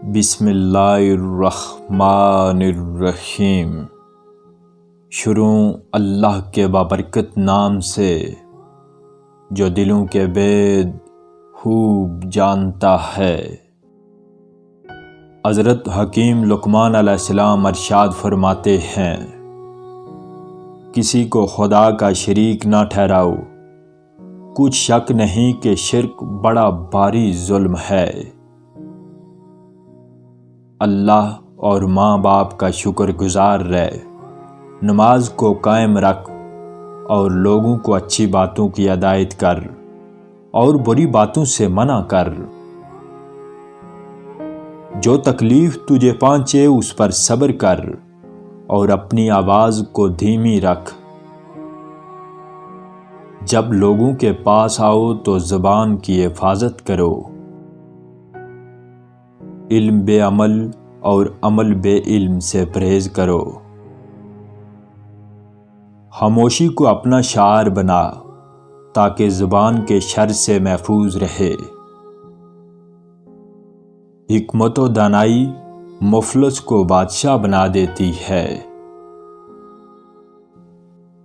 بسم اللہ الرحمن الرحیم۔ شروع اللہ کے بابرکت نام سے جو دلوں کے بید خوب جانتا ہے۔ حضرت حکیم لقمان علیہ السلام ارشاد فرماتے ہیں، کسی کو خدا کا شریک نہ ٹھہراؤ، کچھ شک نہیں کہ شرک بڑا بھاری ظلم ہے۔ اللہ اور ماں باپ کا شکر گزار رہ، نماز کو قائم رکھ اور لوگوں کو اچھی باتوں کی ہدایت کر اور بری باتوں سے منع کر۔ جو تکلیف تجھے پہنچے اس پر صبر کر اور اپنی آواز کو دھیمی رکھ۔ جب لوگوں کے پاس آؤ تو زبان کی حفاظت کرو۔ علم بے عمل اور عمل بے علم سے پرہیز کرو۔ خاموشی کو اپنا شعار بنا تاکہ زبان کے شر سے محفوظ رہے۔ حکمت و دانائی مفلس کو بادشاہ بنا دیتی ہے۔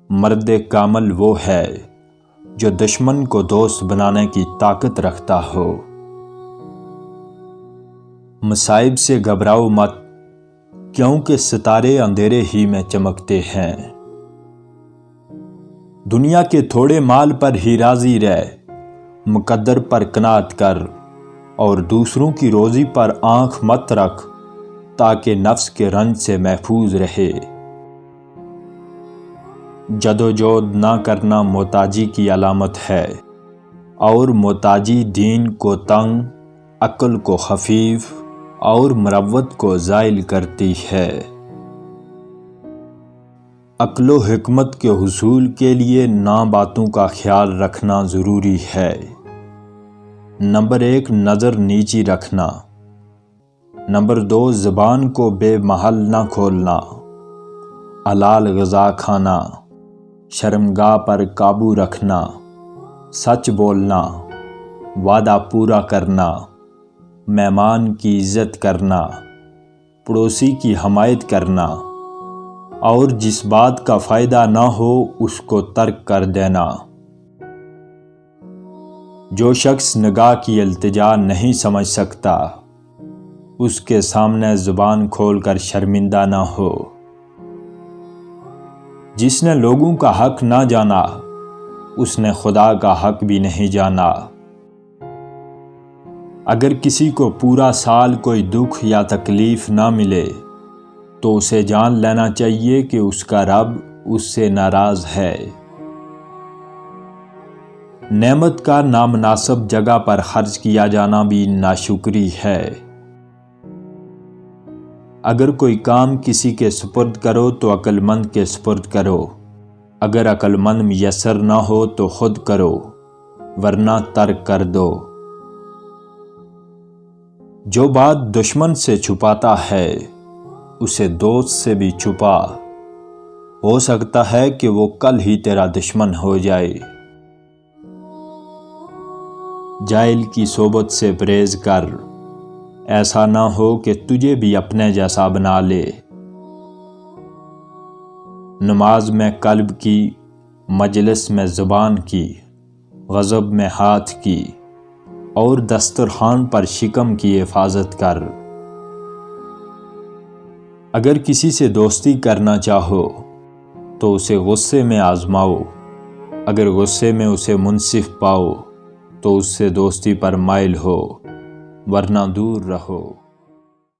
مرد کامل وہ ہے جو دشمن کو دوست بنانے کی طاقت رکھتا ہو۔ مصائب سے گھبراؤ مت، کیونکہ ستارے اندھیرے ہی میں چمکتے ہیں۔ دنیا کے تھوڑے مال پر ہی راضی رہ، مقدر پر قناعت کر اور دوسروں کی روزی پر آنکھ مت رکھ تاکہ نفس کے رنج سے محفوظ رہے۔ جدوجہد نہ کرنا محتاجی کی علامت ہے، اور محتاجی دین کو تنگ، عقل کو خفیف اور مروت کو زائل کرتی ہے۔ عقل و حکمت کے حصول کے لیے نام باتوں کا خیال رکھنا ضروری ہے۔ نمبر 1، نظر نیچی رکھنا۔ نمبر 2، زبان کو بے محل نہ کھولنا۔ حلال غذا کھانا، شرمگاہ پر قابو رکھنا، سچ بولنا، وعدہ پورا کرنا، مہمان کی عزت کرنا، پڑوسی کی حمایت کرنا، اور جس بات کا فائدہ نہ ہو اس کو ترک کر دینا۔ جو شخص نگاہ کی التجا نہیں سمجھ سکتا، اس کے سامنے زبان کھول کر شرمندہ نہ ہو۔ جس نے لوگوں کا حق نہ جانا، اس نے خدا کا حق بھی نہیں جانا۔ اگر کسی کو پورا سال کوئی دکھ یا تکلیف نہ ملے تو اسے جان لینا چاہیے کہ اس کا رب اس سے ناراض ہے۔ نعمت کا نامناسب جگہ پر خرچ کیا جانا بھی ناشکری ہے۔ اگر کوئی کام کسی کے سپرد کرو تو عقل مند کے سپرد کرو، اگر عقل مند میسر نہ ہو تو خود کرو، ورنہ ترک کر دو۔ جو بات دشمن سے چھپاتا ہے اسے دوست سے بھی چھپا، ہو سکتا ہے کہ وہ کل ہی تیرا دشمن ہو جائے۔ جاہل کی صحبت سے پرہیز کر، ایسا نہ ہو کہ تجھے بھی اپنے جیسا بنا لے۔ نماز میں قلب کی، مجلس میں زبان کی، غضب میں ہاتھ کی، اور دسترخوان پر شکم کی حفاظت کر۔ اگر کسی سے دوستی کرنا چاہو تو اسے غصے میں آزماؤ، اگر غصے میں اسے منصف پاؤ تو اس سے دوستی پر مائل ہو، ورنہ دور رہو۔